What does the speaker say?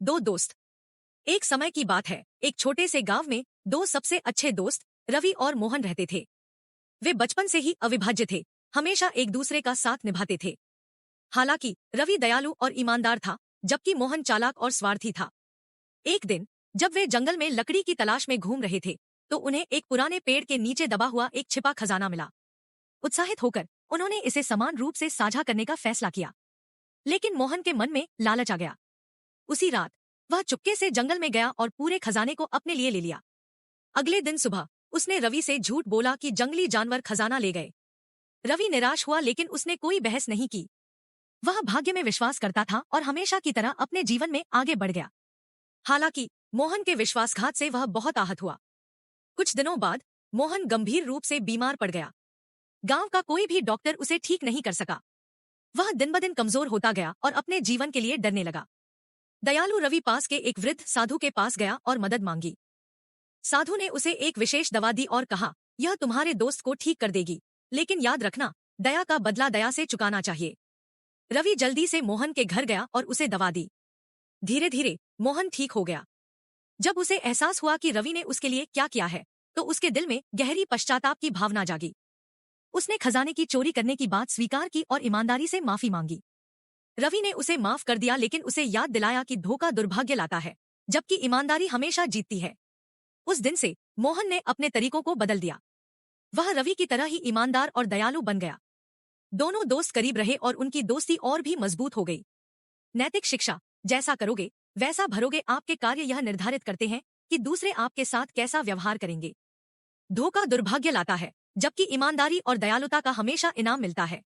दो दोस्त। एक समय की बात है, एक छोटे से गांव में दो सबसे अच्छे दोस्त रवि और मोहन रहते थे। वे बचपन से ही अविभाज्य थे, हमेशा एक दूसरे का साथ निभाते थे। हालांकि रवि दयालु और ईमानदार था, जबकि मोहन चालाक और स्वार्थी था। एक दिन जब वे जंगल में लकड़ी की तलाश में घूम रहे थे, तो उन्हें एक पुराने पेड़ के नीचे दबा हुआ एक छिपा खजाना मिला। उत्साहित होकर उन्होंने इसे समान रूप से साझा करने का फैसला किया। लेकिन मोहन के मन में लालच आ गया। उसी रात वह चुपके से जंगल में गया और पूरे खजाने को अपने लिए ले लिया। अगले दिन सुबह उसने रवि से झूठ बोला कि जंगली जानवर खजाना ले गए। रवि निराश हुआ, लेकिन उसने कोई बहस नहीं की। वह भाग्य में विश्वास करता था और हमेशा की तरह अपने जीवन में आगे बढ़ गया। हालांकि मोहन के विश्वासघात से वह बहुत आहत हुआ। कुछ दिनों बाद मोहन गंभीर रूप से बीमार पड़ गया। गांव का कोई भी डॉक्टर उसे ठीक नहीं कर सका। वह दिन ब दिन कमजोर होता गया और अपने जीवन के लिए डरने लगा। दयालु रवि पास के एक वृद्ध साधु के पास गया और मदद मांगी। साधु ने उसे एक विशेष दवा दी और कहा, यह तुम्हारे दोस्त को ठीक कर देगी, लेकिन याद रखना, दया का बदला दया से चुकाना चाहिए। रवि जल्दी से मोहन के घर गया और उसे दवा दी। धीरे धीरे मोहन ठीक हो गया। जब उसे एहसास हुआ कि रवि ने उसके लिए क्या किया है, तो उसके दिल में गहरी पश्चाताप की भावना जागी। उसने खजाने की चोरी करने की बात स्वीकार की और ईमानदारी से माफी मांगी। रवि ने उसे माफ कर दिया, लेकिन उसे याद दिलाया कि धोखा दुर्भाग्य लाता है, जबकि ईमानदारी हमेशा जीतती है। उस दिन से मोहन ने अपने तरीकों को बदल दिया। वह रवि की तरह ही ईमानदार और दयालु बन गया। दोनों दोस्त करीब रहे और उनकी दोस्ती और भी मजबूत हो गई। नैतिक शिक्षा, जैसा करोगे वैसा भरोगे। आपके कार्य यह निर्धारित करते हैं कि दूसरे आपके साथ कैसा व्यवहार करेंगे। धोखा दुर्भाग्य लाता है, जबकि ईमानदारी और दयालुता का हमेशा इनाम मिलता है।